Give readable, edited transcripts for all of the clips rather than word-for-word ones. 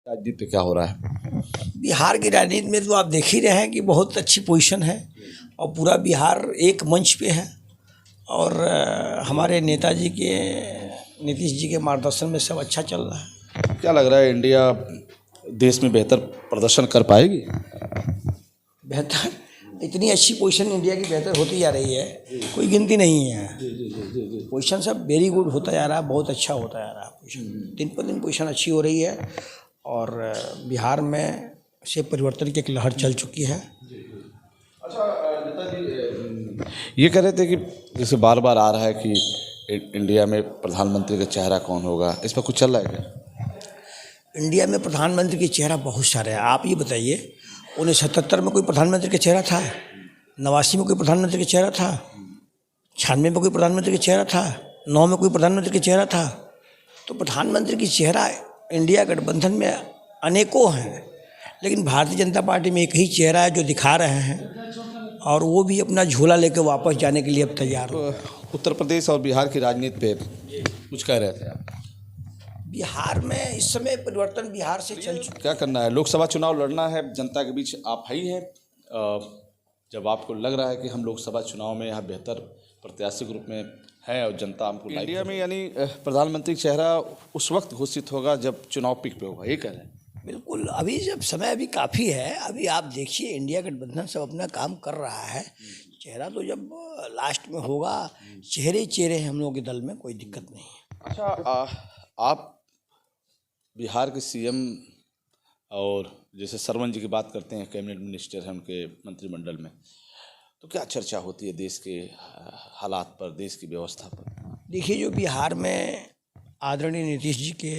राजनीति पे क्या हो रहा है? बिहार की राजनीति में तो आप देख ही रहे हैं कि बहुत अच्छी पोजीशन है और पूरा बिहार एक मंच पे है। और हमारे नेताजी के नीतीश जी के मार्गदर्शन में सब अच्छा चल रहा है। क्या लग रहा है, इंडिया देश में बेहतर प्रदर्शन कर पाएगी? बेहतर, इतनी अच्छी पोजीशन इंडिया की बेहतर होती जा रही है, कोई गिनती नहीं है। पोजीशन सब वेरी गुड होता जा रहा है, बहुत अच्छा होता जा रहा है पोजीशन, दिन पर दिन पोजीशन अच्छी हो रही है। और बिहार में से परिवर्तन की एक लहर चल चुकी है। अच्छा नेताजी, ये कह रहे थे कि जैसे बार बार आ रहा है कि इंडिया में प्रधानमंत्री का चेहरा कौन होगा, इस पर कुछ चल रहा है क्या? इंडिया में प्रधानमंत्री के चेहरा बहुत सारे हैं। आप ये बताइए, 1977 में कोई प्रधानमंत्री का चेहरा था? 89 में कोई प्रधानमंत्री का चेहरा था? 96 में कोई प्रधानमंत्री का चेहरा था? 9 में कोई प्रधानमंत्री का चेहरा था? तो प्रधानमंत्री की चेहरा इंडिया गठबंधन में अनेकों हैं, लेकिन भारतीय जनता पार्टी में एक ही चेहरा है जो दिखा रहे हैं, और वो भी अपना झोला लेकर वापस जाने के लिए अब तैयार हो। उत्तर प्रदेश और बिहार की राजनीति पे कुछ कह रहे थे आप? बिहार में इस समय परिवर्तन बिहार से चल चुका है। क्या करना है? लोकसभा चुनाव लड़ना है, जनता के बीच आप ही हैं। जब आपको लग रहा है कि हम लोकसभा चुनाव में यहाँ बेहतर प्रत्याशी के रूप में है और जनता हमको इंडिया में, यानी प्रधानमंत्री चेहरा उस वक्त घोषित होगा जब चुनाव पिक पे होगा, ये कह रहे हैं? बिल्कुल, अभी जब समय अभी काफ़ी है। अभी आप देखिए, इंडिया गठबंधन सब अपना काम कर रहा है। चेहरा तो जब लास्ट में होगा, चेहरे हैं हम लोगों के दल में, कोई दिक्कत नहीं है। अच्छा, आप बिहार के सीएम और जैसे सरवन जी की बात करते हैं, कैबिनेट मिनिस्टर हैं उनके मंत्रिमंडल में, तो क्या चर्चा होती है देश के हालात पर, देश की व्यवस्था पर? देखिए, जो बिहार में आदरणीय नीतीश जी के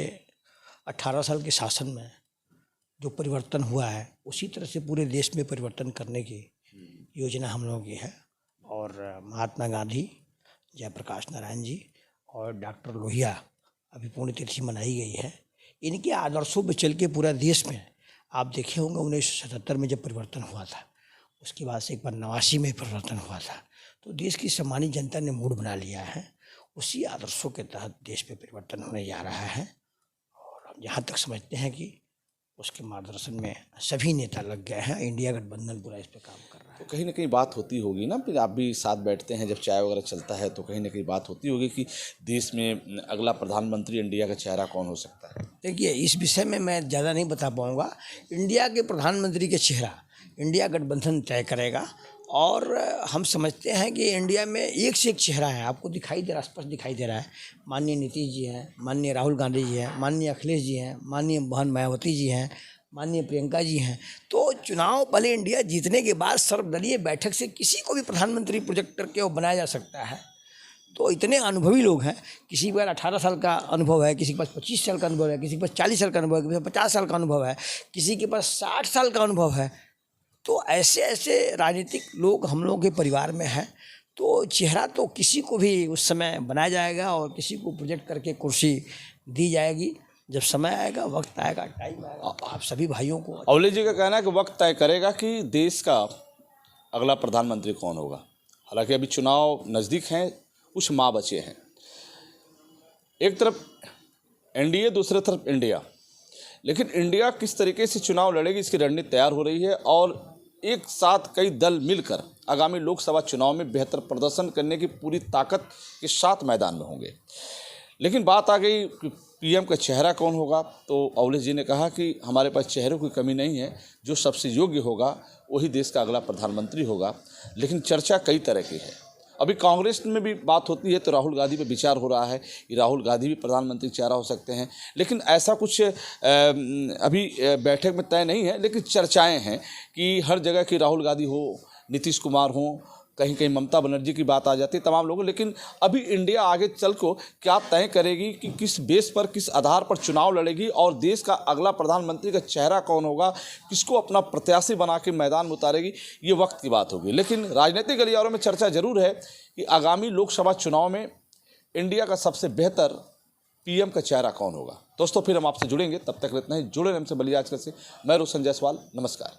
18 साल के शासन में जो परिवर्तन हुआ है, उसी तरह से पूरे देश में परिवर्तन करने की योजना हम लोगों की है। और महात्मा गांधी, जयप्रकाश नारायण जी और डॉक्टर लोहिया अभी पुण्यतिथि मनाई गई है। इनके आदर्शों पर चल के पूरा देश में आप देखे होंगे, 1977 में जब परिवर्तन हुआ था, उसके बाद से एक बार 89 में परिवर्तन हुआ था, तो देश की सामान्य जनता ने मूड बना लिया है। उसी आदर्शों के तहत देश में परिवर्तन होने जा रहा है, और हम जहाँ तक समझते हैं कि उसके मार्गदर्शन में सभी नेता लग गए हैं। इंडिया गठबंधन पूरा इस पर काम कर रहा है। तो कहीं ना कहीं बात होती होगी ना, फिर आप भी साथ बैठते हैं जब चाय वगैरह चलता है, तो कहीं ना कहीं बात होती होगी कि देश में अगला प्रधानमंत्री इंडिया का चेहरा कौन हो सकता है? देखिए, इस विषय में मैं ज़्यादा नहीं बता पाऊँगा। इंडिया के प्रधानमंत्री के चेहरा इंडिया गठबंधन तय करेगा, और हम समझते हैं कि इंडिया में एक से एक चेहरा है, आपको दिखाई दे रहा, स्पष्ट दिखाई दे रहा है। माननीय नीतीश जी हैं, माननीय राहुल गांधी जी हैं, माननीय अखिलेश जी हैं, माननीय बहन मायावती जी हैं, माननीय प्रियंका जी हैं। तो चुनाव पहले इंडिया जीतने के बाद सर्वदलीय बैठक से किसी को भी प्रधानमंत्री प्रोजेक्ट करके वो बनाया जा सकता है। तो इतने अनुभवी लोग हैं, किसी के पास 18 साल का अनुभव है, किसी के पास 25 साल का अनुभव है, किसी के पास 40 साल का अनुभव है, किसी के पास 50 साल का अनुभव है, किसी के पास 60 साल का अनुभव है। तो ऐसे ऐसे राजनीतिक लोग हम लोगों के परिवार में हैं। तो चेहरा तो किसी को भी उस समय बनाया जाएगा, और किसी को प्रोजेक्ट करके कुर्सी दी जाएगी। जब समय आएगा, वक्त आएगा, टाइम आएगा, आप सभी भाइयों को। अवले जी का कहना है कि वक्त तय करेगा कि देश का अगला प्रधानमंत्री कौन होगा। हालांकि अभी चुनाव नज़दीक हैं, कुछ माह बचे हैं। एक तरफ एनडीए, दूसरी तरफ इंडिया, लेकिन इंडिया किस तरीके से चुनाव लड़ेगी, इसकी रणनीति तैयार हो रही है, और एक साथ कई दल मिलकर आगामी लोकसभा चुनाव में बेहतर प्रदर्शन करने की पूरी ताकत के साथ मैदान में होंगे। लेकिन बात आ गई कि पीएम का चेहरा कौन होगा, तो अवलेश जी ने कहा कि हमारे पास चेहरों की कमी नहीं है, जो सबसे योग्य होगा वही देश का अगला प्रधानमंत्री होगा। लेकिन चर्चा कई तरह की है। अभी कांग्रेस में भी बात होती है तो राहुल गांधी पे विचार हो रहा है कि राहुल गांधी भी प्रधानमंत्री चेहरा हो सकते हैं। लेकिन ऐसा कुछ अभी बैठक में तय नहीं है, लेकिन चर्चाएं हैं कि हर जगह की राहुल गांधी हो, नीतीश कुमार हो, कहीं कहीं ममता बनर्जी की बात आ जाती है, तमाम लोगों। लेकिन अभी इंडिया आगे चल को क्या तय करेगी कि किस बेस पर, किस आधार पर चुनाव लड़ेगी, और देश का अगला प्रधानमंत्री का चेहरा कौन होगा, किसको अपना प्रत्याशी बना के मैदान में उतारेगी, ये वक्त की बात होगी। लेकिन राजनीतिक गलियारों में चर्चा जरूर है कि आगामी लोकसभा चुनाव में इंडिया का सबसे बेहतर पीएम का चेहरा कौन होगा। दोस्तों, फिर हम आपसे जुड़ेंगे, तब तक इतना ही। जुड़े हमसे बलियाजकर से मैं रोशन जायसवाल, नमस्कार।